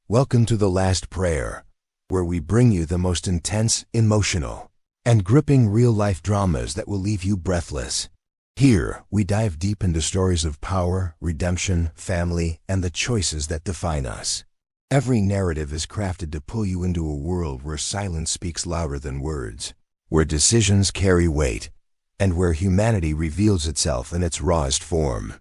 Welcome to The Last Prayer, where we bring you the most intense, emotional, and gripping real-life dramas that will leave you breathless. Here, we dive deep into stories of power, redemption, family, and the choices that define us. Every narrative is crafted to pull you into a world where silence speaks louder than words, where decisions carry weight, and where humanity reveals itself in its rawest form.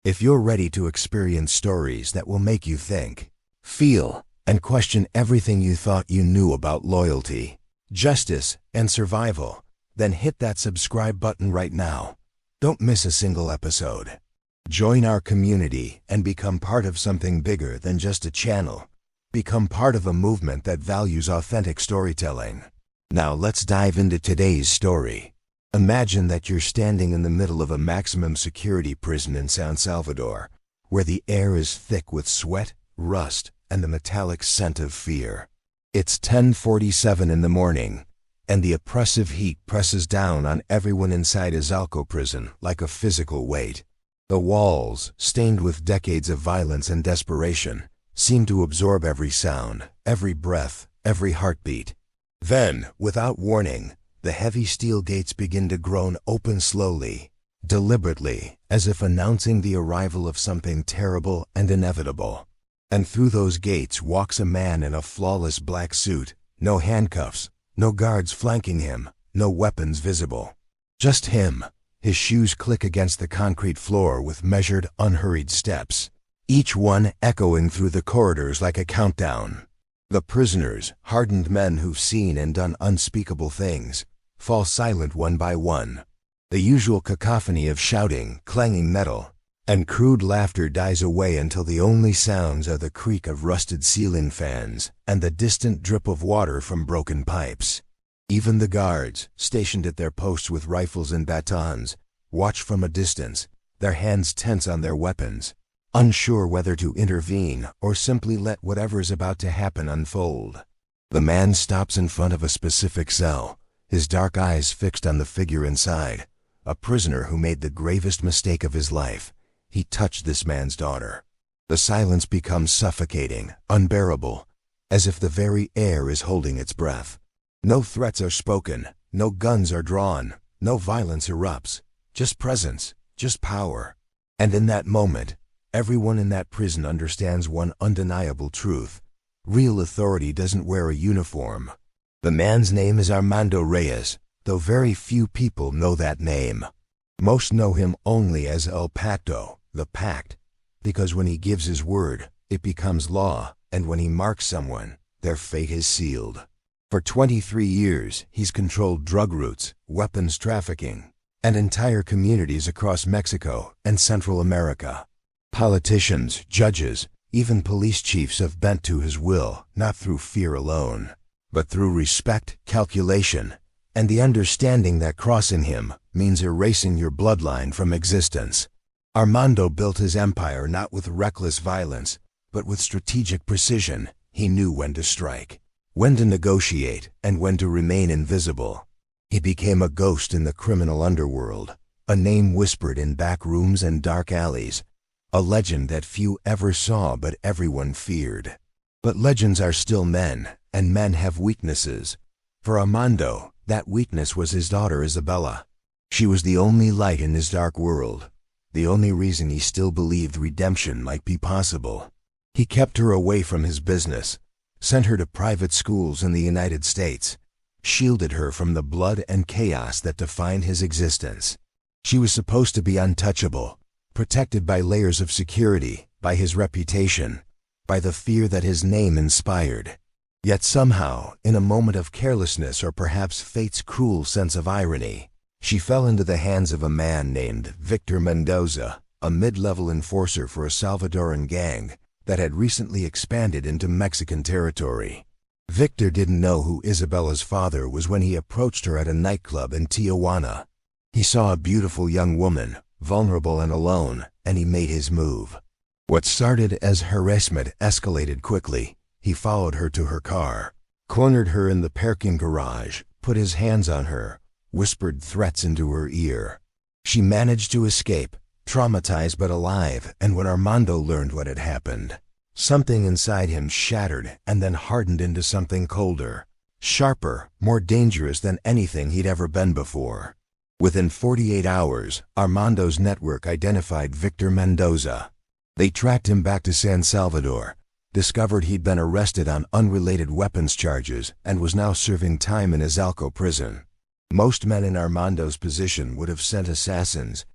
If you're ready to experience stories that will make you think, feel, and question everything you thought you knew about loyalty, justice, and survival, then hit that subscribe button right now. Don't miss a single episode. Join our community and become part of something bigger than just a channel. Become part of a movement that values authentic storytelling. Now let's dive into today's story. Imagine that you're standing in the middle of a maximum security prison in El Salvador, where the air is thick with sweat, rust, and the metallic scent of fear. It's 10:47 in the morning, and the oppressive heat presses down on everyone inside Izalco prison like a physical weight. The walls, stained with decades of violence and desperation, seem to absorb every sound, every breath, every heartbeat. Then, without warning, the heavy steel gates begin to groan open slowly, deliberately, as if announcing the arrival of something terrible and inevitable. And through those gates walks a man in a flawless black suit, no handcuffs, no guards flanking him, no weapons visible. Just him. His shoes click against the concrete floor with measured, unhurried steps, each one echoing through the corridors like a countdown. The prisoners, hardened men who've seen and done unspeakable things, fall silent one by one. The usual cacophony of shouting, clanging metal, and crude laughter dies away until the only sounds are the creak of rusted ceiling fans and the distant drip of water from broken pipes. Even the guards, stationed at their posts with rifles and batons, watch from a distance, their hands tense on their weapons, unsure whether to intervene or simply let whatever is about to happen unfold. The man stops in front of a specific cell, his dark eyes fixed on the figure inside, a prisoner who made the gravest mistake of his life. He touched this man's daughter. The silence becomes suffocating, unbearable, as if the very air is holding its breath. No threats are spoken, no guns are drawn, no violence erupts, just presence, just power. And in that moment, everyone in that prison understands one undeniable truth. Real authority doesn't wear a uniform. The man's name is Armando Reyes, though very few people know that name. Most know him only as El Pacto, the Pact, because when he gives his word, it becomes law, and when he marks someone, their fate is sealed. For 23 years, he's controlled drug routes, weapons trafficking, and entire communities across Mexico and Central America. Politicians, judges, even police chiefs have bent to his will, not through fear alone, but through respect, calculation, and the understanding that crossing him means erasing your bloodline from existence. Armando built his empire not with reckless violence, but with strategic precision. He knew when to strike, when to negotiate, and when to remain invisible. He became a ghost in the criminal underworld, a name whispered in back rooms and dark alleys, a legend that few ever saw but everyone feared. But legends are still men, and men have weaknesses. For Armando, that weakness was his daughter Isabella. She was the only light in his dark world, the only reason he still believed redemption might be possible. He kept her away from his business, sent her to private schools in the United States, shielded her from the blood and chaos that defined his existence. She was supposed to be untouchable, protected by layers of security, by his reputation, by the fear that his name inspired. Yet somehow, in a moment of carelessness or perhaps fate's cruel sense of irony, she fell into the hands of a man named Victor Mendoza, a mid-level enforcer for a Salvadoran gang that had recently expanded into Mexican territory. Victor didn't know who Isabella's father was when he approached her at a nightclub in Tijuana. He saw a beautiful young woman, vulnerable and alone, and he made his move. What started as harassment escalated quickly. He followed her to her car, cornered her in the parking garage, put his hands on her, whispered threats into her ear. She managed to escape, traumatized but alive, and when Armando learned what had happened, Something inside him shattered and then hardened into something colder, sharper, more dangerous than anything he'd ever been before. Within 48 hours, Armando's network identified Victor Mendoza. They tracked him back to San Salvador, discovered he'd been arrested on unrelated weapons charges and was now serving time in Izalco prison. Most men in Armando's position would have sent assassins,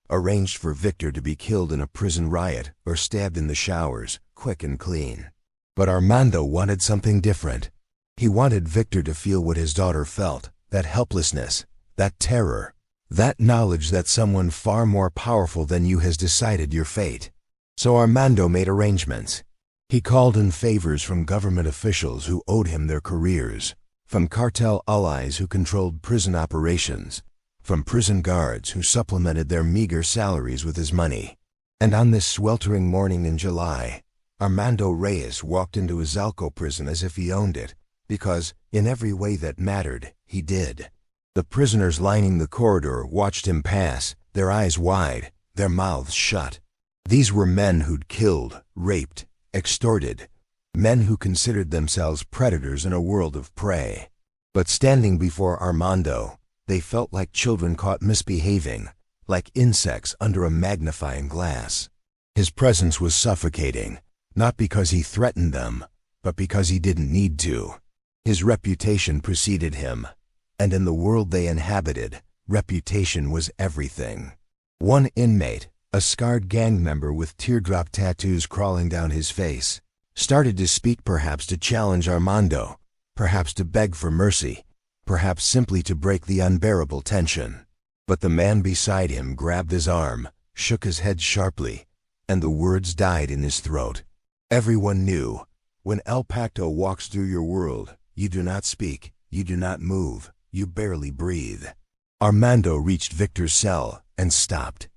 arranged for Victor to be killed in a prison riot or stabbed in the showers, quick and clean. But Armando wanted something different. He wanted Victor to feel what his daughter felt, that helplessness, that terror, that knowledge that someone far more powerful than you has decided your fate. So Armando made arrangements. He called in favors from government officials who owed him their careers, from cartel allies who controlled prison operations, from prison guards who supplemented their meager salaries with his money. And on this sweltering morning in July, Armando Reyes walked into Izalco prison as if he owned it, because, in every way that mattered, he did. The prisoners lining the corridor watched him pass, their eyes wide, their mouths shut. These were men who'd killed, raped, extorted, men who considered themselves predators in a world of prey. But standing before Armando, they felt like children caught misbehaving, like insects under a magnifying glass. His presence was suffocating, not because he threatened them, but because he didn't need to. His reputation preceded him, and in the world they inhabited, reputation was everything. One inmate, a scarred gang member with teardrop tattoos crawling down his face, started to speak, perhaps to challenge Armando, perhaps to beg for mercy, perhaps simply to break the unbearable tension. But the man beside him grabbed his arm, shook his head sharply, and the words died in his throat. Everyone knew, when El Pacto walks through your world, you do not speak, you do not move, you barely breathe. Armando reached Victor's cell and stopped.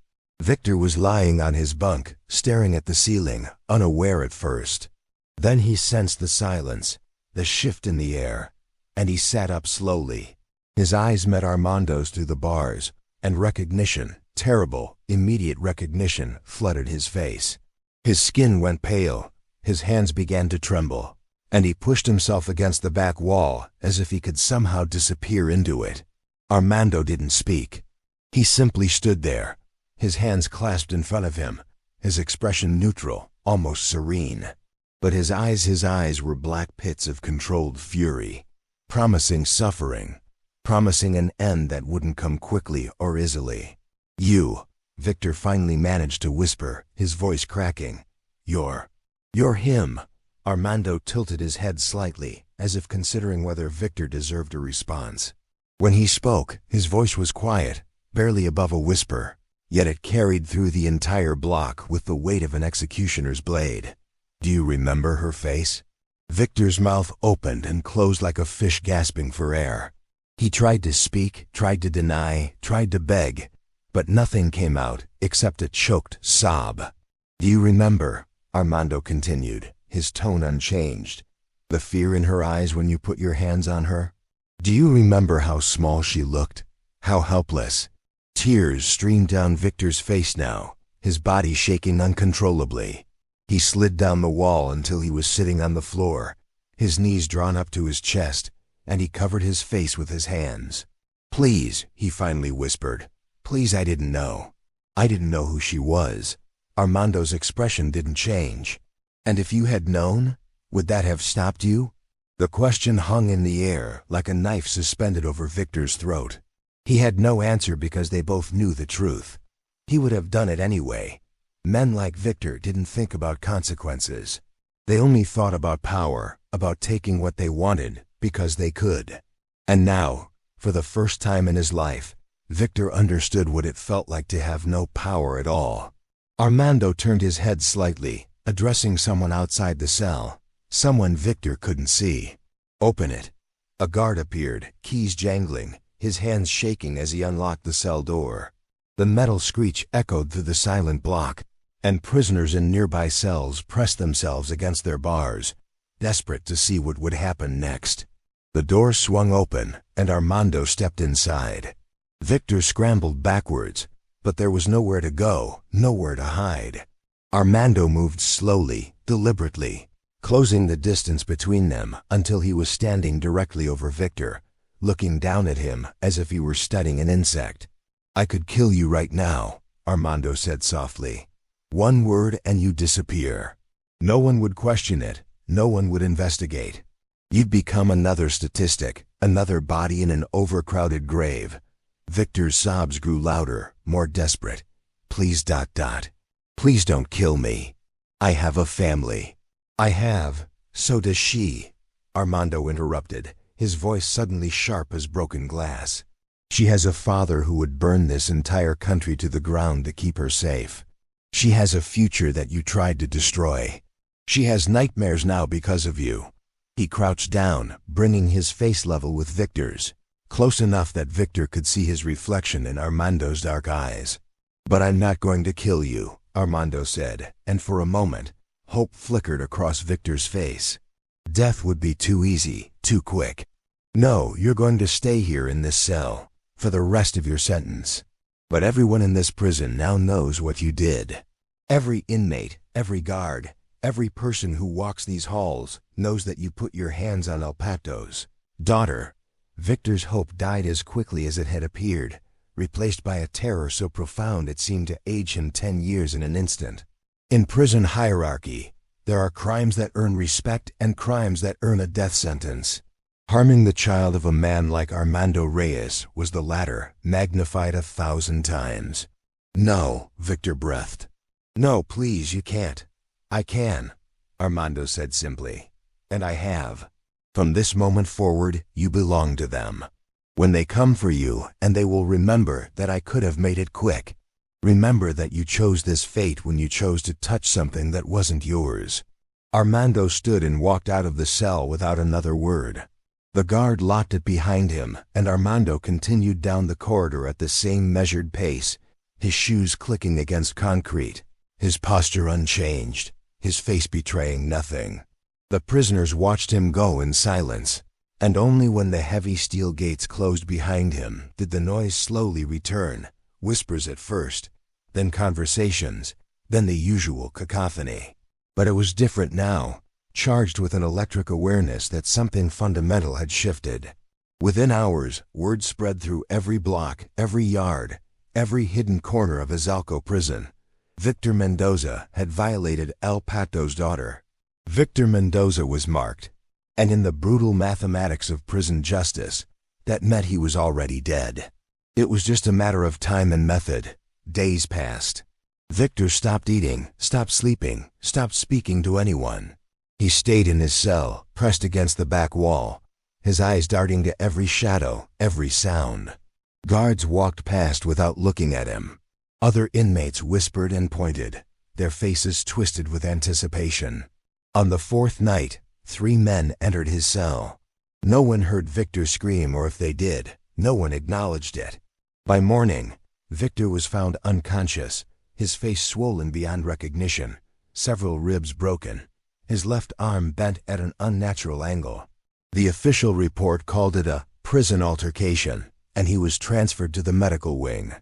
Victor was lying on his bunk, staring at the ceiling, unaware at first. Then he sensed the silence, the shift in the air, and he sat up slowly. His eyes met Armando's through the bars, and recognition, terrible, immediate recognition, flooded his face. His skin went pale, his hands began to tremble, and he pushed himself against the back wall as if he could somehow disappear into it. Armando didn't speak. He simply stood there, his hands clasped in front of him, his expression neutral, almost serene. But his eyes were black pits of controlled fury, promising suffering, promising an end that wouldn't come quickly or easily. "You," Victor finally managed to whisper, his voice cracking. You're him." Armando tilted his head slightly, as if considering whether Victor deserved a response. When he spoke, his voice was quiet, barely above a whisper, yet it carried through the entire block with the weight of an executioner's blade. "Do you remember her face?" Victor's mouth opened and closed like a fish gasping for air. He tried to speak, tried to deny, tried to beg, but nothing came out except a choked sob. "Do you remember?" Armando continued, his tone unchanged. "The fear in her eyes when you put your hands on her? Do you remember how small she looked? How helpless?" Tears streamed down Victor's face now, his body shaking uncontrollably. He slid down the wall until he was sitting on the floor, his knees drawn up to his chest, and he covered his face with his hands. "Please," he finally whispered. "Please, I didn't know. I didn't know who she was." Armando's expression didn't change. "And if you had known, would that have stopped you?" The question hung in the air like a knife suspended over Victor's throat. He had no answer because they both knew the truth. He would have done it anyway. Men like Victor didn't think about consequences. They only thought about power, about taking what they wanted because they could. And now, for the first time in his life, Victor understood what it felt like to have no power at all. Armando turned his head slightly, addressing someone outside the cell, someone Victor couldn't see. "Open it." A guard appeared, keys jangling, his hands shaking as he unlocked the cell door. The metal screech echoed through the silent block, and prisoners in nearby cells pressed themselves against their bars, desperate to see what would happen next. The door swung open, and Armando stepped inside. Victor scrambled backwards, but there was nowhere to go, nowhere to hide. Armando moved slowly, deliberately, closing the distance between them until he was standing directly over Victor, looking down at him as if he were studying an insect. "I could kill you right now," Armando said softly. "One word and you disappear. No one would question it, no one would investigate. You'd become another statistic, another body in an overcrowded grave." Victor's sobs grew louder, more desperate. "Please ... Please don't kill me. I have a family." "I have. So does she," Armando interrupted, his voice suddenly sharp as broken glass. "She has a father who would burn this entire country to the ground to keep her safe. She has a future that you tried to destroy. She has nightmares now because of you." He crouched down, bringing his face level with Victor's, close enough that Victor could see his reflection in Armando's dark eyes. "But I'm not going to kill you," Armando said, and for a moment, hope flickered across Victor's face. Death would be too easy, too quick. "No, you're going to stay here in this cell for the rest of your sentence. But everyone in this prison now knows what you did. Every inmate, every guard, every person who walks these halls knows that you put your hands on El Pato's daughter." Victor's hope died as quickly as it had appeared, replaced by a terror so profound it seemed to age him 10 years in an instant. In prison hierarchy, there are crimes that earn respect and crimes that earn a death sentence. Harming the child of a man like Armando Reyes was the latter, magnified 1,000 times. "No," Victor breathed. "No, please, you can't." "I can," Armando said simply. "And I have. From this moment forward, you belong to them. When they come for you, and they will remember that I could have made it quick. Remember that you chose this fate when you chose to touch something that wasn't yours." Armando stood and walked out of the cell without another word. The guard locked it behind him, and Armando continued down the corridor at the same measured pace, his shoes clicking against concrete, his posture unchanged, his face betraying nothing. The prisoners watched him go in silence, and only when the heavy steel gates closed behind him did the noise slowly return, whispers at first, then conversations, then the usual cacophony. But it was different now, charged with an electric awareness that something fundamental had shifted. Within hours, word spread through every block, every yard, every hidden corner of Izalco prison. Victor Mendoza had violated El Pato's daughter. Victor Mendoza was marked, and in the brutal mathematics of prison justice, that meant he was already dead. It was just a matter of time and method. Days passed. Victor stopped eating, stopped sleeping, stopped speaking to anyone. He stayed in his cell, pressed against the back wall, his eyes darting to every shadow, every sound. Guards walked past without looking at him. Other inmates whispered and pointed, their faces twisted with anticipation. On the 4th night, 3 men entered his cell. No one heard Victor scream, or if they did, no one acknowledged it. By morning, Victor was found unconscious, his face swollen beyond recognition, several ribs broken, his left arm bent at an unnatural angle. The official report called it a prison altercation, and he was transferred to the medical wing.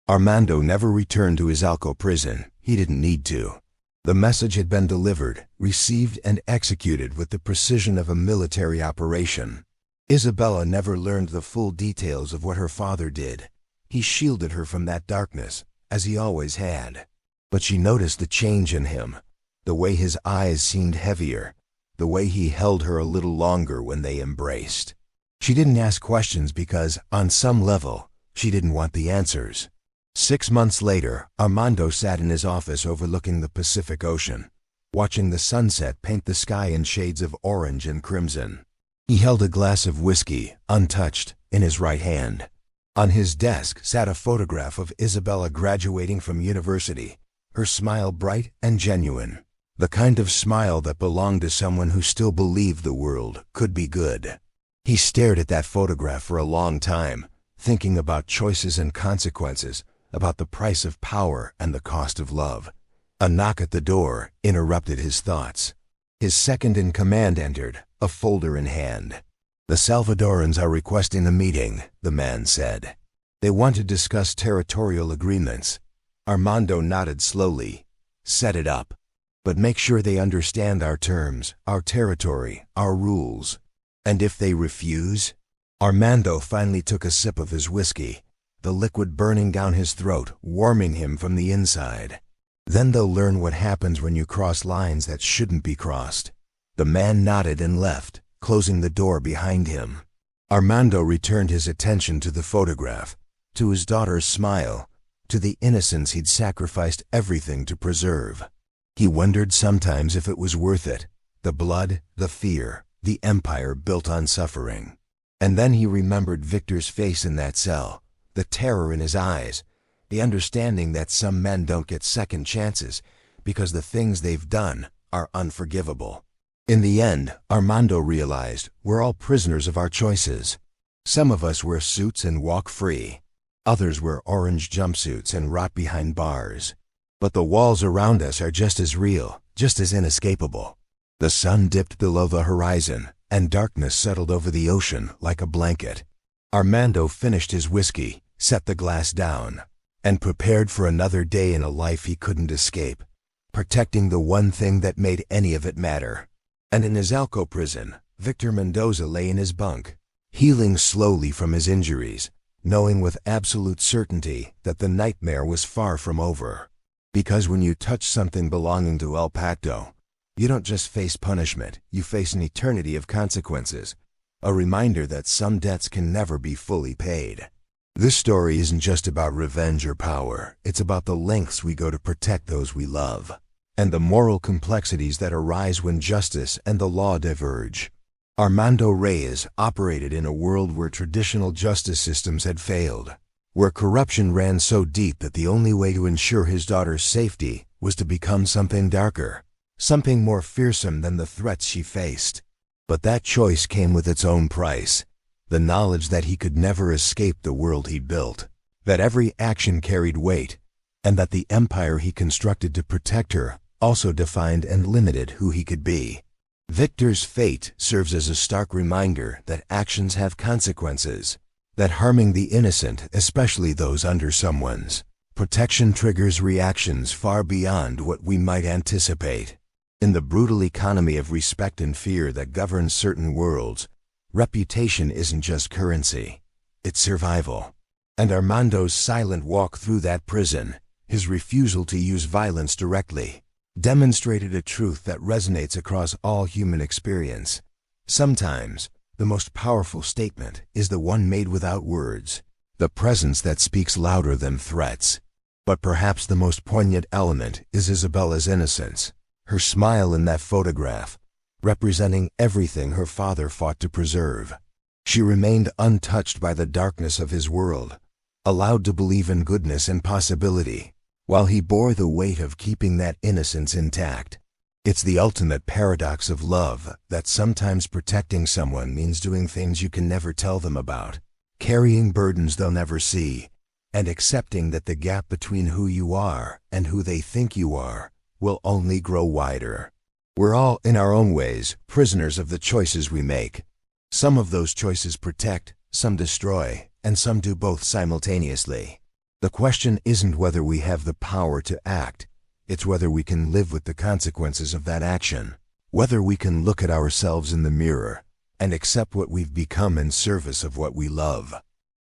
Armando never returned to Izalco prison. He didn't need to. The message had been delivered, received, and executed with the precision of a military operation. Isabella never learned the full details of what her father did. He shielded her from that darkness, as he always had. But she noticed the change in him, the way his eyes seemed heavier, the way he held her a little longer when they embraced. She didn't ask questions because, on some level, she didn't want the answers. 6 months later, Armando sat in his office overlooking the Pacific Ocean, watching the sunset paint the sky in shades of orange and crimson. He held a glass of whiskey, untouched, in his right hand. On his desk sat a photograph of Isabella graduating from university, her smile bright and genuine, the kind of smile that belonged to someone who still believed the world could be good. He stared at that photograph for a long time, thinking about choices and consequences, about the price of power and the cost of love. A knock at the door interrupted his thoughts. His second-in-command entered, a folder in hand. "The Salvadorans are requesting a meeting," the man said. "They want to discuss territorial agreements." Armando nodded slowly. "Set it up." But make sure they understand our terms, our territory, our rules. And if they refuse? Armando finally took a sip of his whiskey, the liquid burning down his throat, warming him from the inside. Then they'll learn what happens when you cross lines that shouldn't be crossed. The man nodded and left, closing the door behind him. Armando returned his attention to the photograph, to his daughter's smile, to the innocence he'd sacrificed everything to preserve. He wondered sometimes if it was worth it, the blood, the fear, the empire built on suffering. And then he remembered Victor's face in that cell, the terror in his eyes, the understanding that some men don't get second chances because the things they've done are unforgivable. In the end, Armando realized we're all prisoners of our choices. Some of us wear suits and walk free. Others wear orange jumpsuits and rot behind bars. But the walls around us are just as real, just as inescapable. The sun dipped below the horizon, and darkness settled over the ocean like a blanket. Armando finished his whiskey, set the glass down, and prepared for another day in a life he couldn't escape, protecting the one thing that made any of it matter. And in his Alco prison, Victor Mendoza lay in his bunk, healing slowly from his injuries, knowing with absolute certainty that the nightmare was far from over. Because when you touch something belonging to El Pacto, you don't just face punishment, you face an eternity of consequences, a reminder that some debts can never be fully paid. This story isn't just about revenge or power, it's about the lengths we go to protect those we love, and the moral complexities that arise when justice and the law diverge. Armando Reyes operated in a world where traditional justice systems had failed, where corruption ran so deep that the only way to ensure his daughter's safety was to become something darker, something more fearsome than the threats she faced. But that choice came with its own price, the knowledge that he could never escape the world he'd built, that every action carried weight, and that the empire he constructed to protect her also defined and limited who he could be. Victor's fate serves as a stark reminder that actions have consequences, that harming the innocent, especially those under someone's protection, triggers reactions far beyond what we might anticipate. In the brutal economy of respect and fear that governs certain worlds, reputation isn't just currency, it's survival. And Armando's silent walk through that prison, his refusal to use violence directly, demonstrated a truth that resonates across all human experience. Sometimes, the most powerful statement is the one made without words, the presence that speaks louder than threats. But perhaps the most poignant element is Isabella's innocence, her smile in that photograph, representing everything her father fought to preserve. She remained untouched by the darkness of his world, allowed to believe in goodness and possibility, while he bore the weight of keeping that innocence intact. It's the ultimate paradox of love that sometimes protecting someone means doing things you can never tell them about, carrying burdens they'll never see, and accepting that the gap between who you are and who they think you are will only grow wider. We're all, in our own ways, prisoners of the choices we make. Some of those choices protect, some destroy, and some do both simultaneously. The question isn't whether we have the power to act, it's whether we can live with the consequences of that action, whether we can look at ourselves in the mirror and accept what we've become in service of what we love.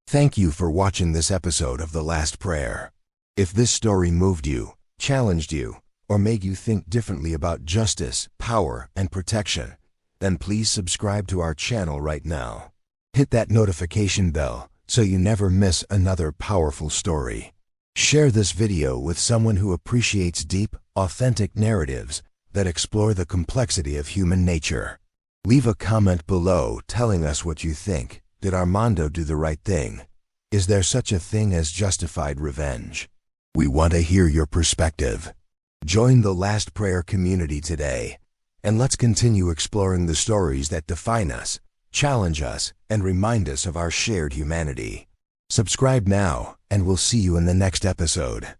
Thank you for watching this episode of The Last Prayer. If this story moved you, challenged you, or made you think differently about justice, power, and protection, then please subscribe to our channel right now. Hit that notification bell so you never miss another powerful story. Share this video with someone who appreciates deep, authentic narratives that explore the complexity of human nature. Leave a comment below telling us what you think. Did Armando do the right thing? Is there such a thing as justified revenge? We want to hear your perspective. Join the Last Prayer community today, and let's continue exploring the stories that define us, challenge us, and remind us of our shared humanity. Subscribe now, and we'll see you in the next episode.